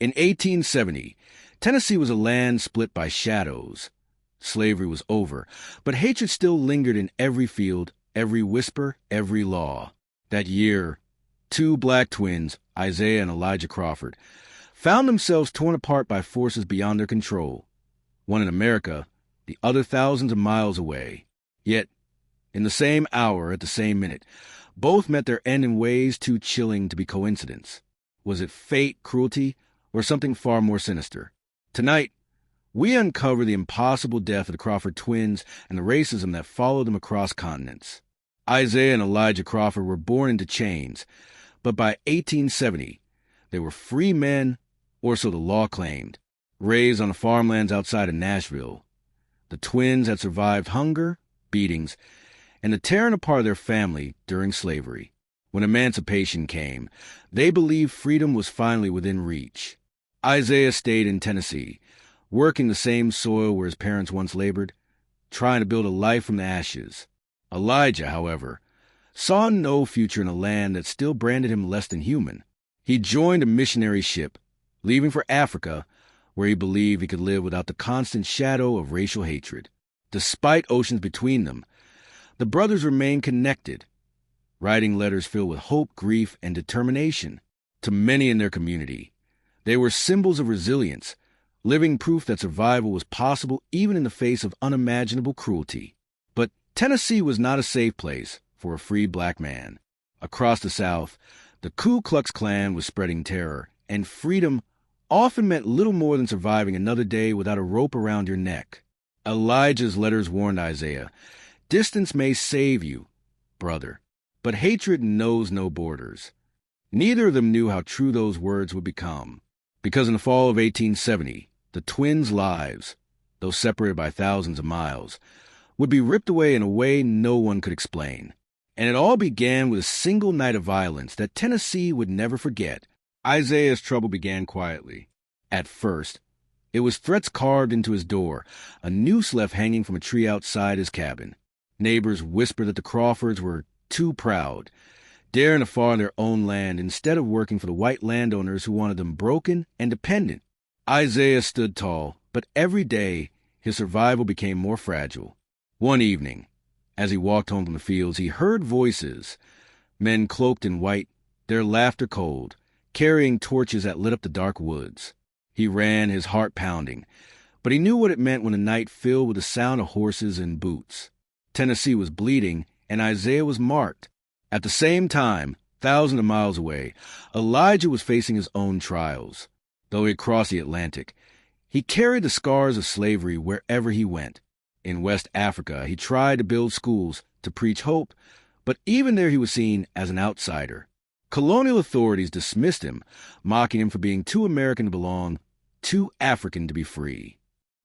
In 1870, Tennessee was a land split by shadows. Slavery was over, but hatred still lingered in every field, every whisper, every law. That year, two black twins, Isaiah and Elijah Crawford, found themselves torn apart by forces beyond their control. One in America, the other thousands of miles away. Yet, in the same hour, at the same minute, both met their end in ways too chilling to be coincidence. Was it fate, cruelty, or something far more sinister? Tonight, we uncover the impossible death of the Crawford twins and the racism that followed them across continents. Isaiah and Elijah Crawford were born into chains, but by 1870, they were free men, or so the law claimed, raised on the farmlands outside of Nashville. The twins had survived hunger, beatings, and the tearing apart of their family during slavery. When emancipation came, they believed freedom was finally within reach. Isaiah stayed in Tennessee, working the same soil where his parents once labored, trying to build a life from the ashes. Elijah, however, saw no future in a land that still branded him less than human. He joined a missionary ship, leaving for Africa, where he believed he could live without the constant shadow of racial hatred. Despite oceans between them, the brothers remained connected, writing letters filled with hope, grief, and determination to many in their community. They were symbols of resilience, living proof that survival was possible even in the face of unimaginable cruelty. But Tennessee was not a safe place for a free black man. Across the South, the Ku Klux Klan was spreading terror, and freedom often meant little more than surviving another day without a rope around your neck. Elijah's letters warned Isaiah, "Distance may save you, brother, but hatred knows no borders." Neither of them knew how true those words would become, because in the fall of 1870, the twins' lives, though separated by thousands of miles, would be ripped away in a way no one could explain. And it all began with a single night of violence that Tennessee would never forget. Isaiah's trouble began quietly. At first, it was threats carved into his door, a noose left hanging from a tree outside his cabin. Neighbors whispered that the Crawfords were too proud, daring to farm their own land instead of working for the white landowners who wanted them broken and dependent. Isaiah stood tall, but every day his survival became more fragile. One evening, as he walked home from the fields, he heard voices, men cloaked in white, their laughter cold, carrying torches that lit up the dark woods. He ran, his heart pounding, but he knew what it meant when the night filled with the sound of horses and boots. Tennessee was bleeding, and Isaiah was marked. At the same time, thousands of miles away, Elijah was facing his own trials. Though he had crossed the Atlantic, he carried the scars of slavery wherever he went. In West Africa, he tried to build schools to preach hope, but even there he was seen as an outsider. Colonial authorities dismissed him, mocking him for being too American to belong, too African to be free.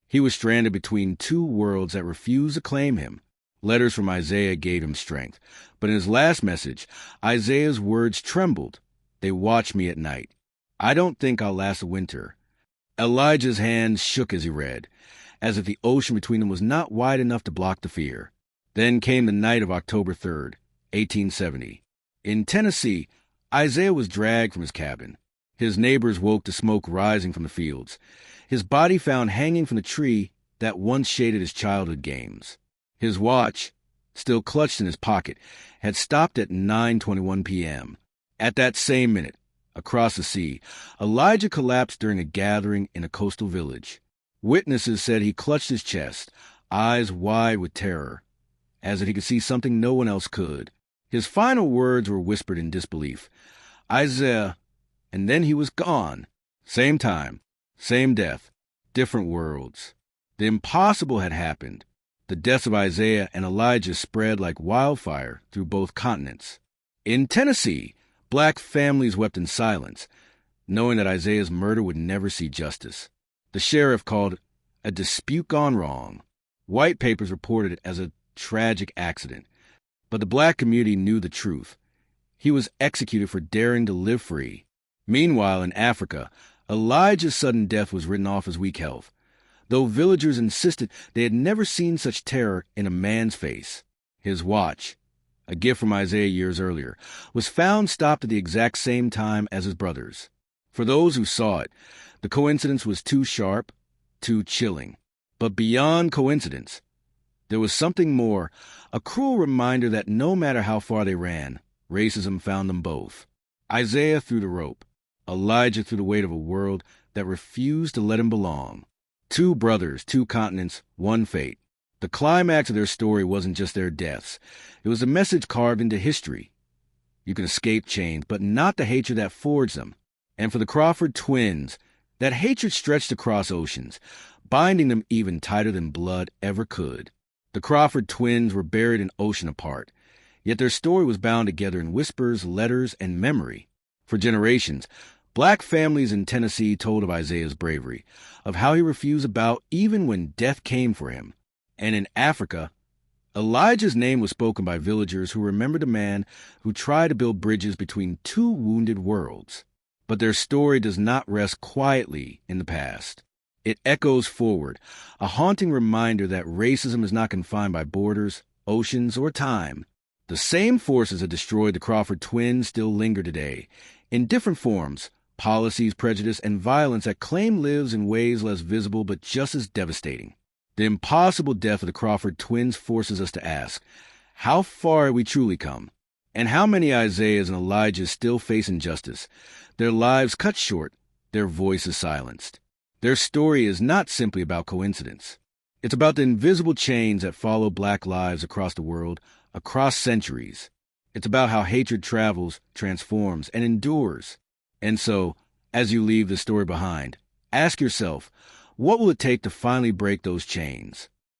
He was stranded between two worlds that refused to claim him. Letters from Isaiah gave him strength, but in his last message, Isaiah's words trembled. "They watch me at night. I don't think I'll last the winter." Elijah's hands shook as he read, as if the ocean between them was not wide enough to block the fear. Then came the night of October 3rd, 1870. In Tennessee, Isaiah was dragged from his cabin. His neighbors woke to smoke rising from the fields, his body found hanging from the tree that once shaded his childhood games. His watch, still clutched in his pocket, had stopped at 9:21 p.m. At that same minute, across the sea, Elijah collapsed during a gathering in a coastal village. Witnesses said he clutched his chest, eyes wide with terror, as if he could see something no one else could. His final words were whispered in disbelief. "Isaiah," and then he was gone. Same time, same death, different worlds. The impossible had happened. The deaths of Isaiah and Elijah spread like wildfire through both continents. In Tennessee, black families wept in silence, knowing that Isaiah's murder would never see justice. The sheriff called it a dispute gone wrong. White papers reported it as a tragic accident, but the black community knew the truth. He was executed for daring to live free. Meanwhile, in Africa, Elijah's sudden death was written off as weak health, though villagers insisted they had never seen such terror in a man's face. His watch, a gift from Isaiah years earlier, was found stopped at the exact same time as his brother's. For those who saw it, the coincidence was too sharp, too chilling. But beyond coincidence, there was something more, a cruel reminder that no matter how far they ran, racism found them both. Isaiah threw the rope, Elijah threw the weight of a world that refused to let him belong. Two brothers, two continents, one fate. The climax of their story wasn't just their deaths. It was a message carved into history. You can escape chains, but not the hatred that forged them. And for the Crawford twins, that hatred stretched across oceans, binding them even tighter than blood ever could. The Crawford twins were buried an ocean apart, yet their story was bound together in whispers, letters, and memory. For generations, black families in Tennessee told of Isaiah's bravery, of how he refused to bow even when death came for him. And in Africa, Elijah's name was spoken by villagers who remembered a man who tried to build bridges between two wounded worlds. But their story does not rest quietly in the past. It echoes forward, a haunting reminder that racism is not confined by borders, oceans, or time. The same forces that destroyed the Crawford twins still linger today, in different forms, policies, prejudice, and violence that claim lives in ways less visible but just as devastating. The impossible death of the Crawford twins forces us to ask, how far have we truly come? And how many Isaiahs and Elijahs still face injustice, their lives cut short, their voices silenced? Their story is not simply about coincidence. It's about the invisible chains that follow black lives across the world, across centuries. It's about how hatred travels, transforms, and endures. And so, as you leave the story behind, ask yourself, what will it take to finally break those chains?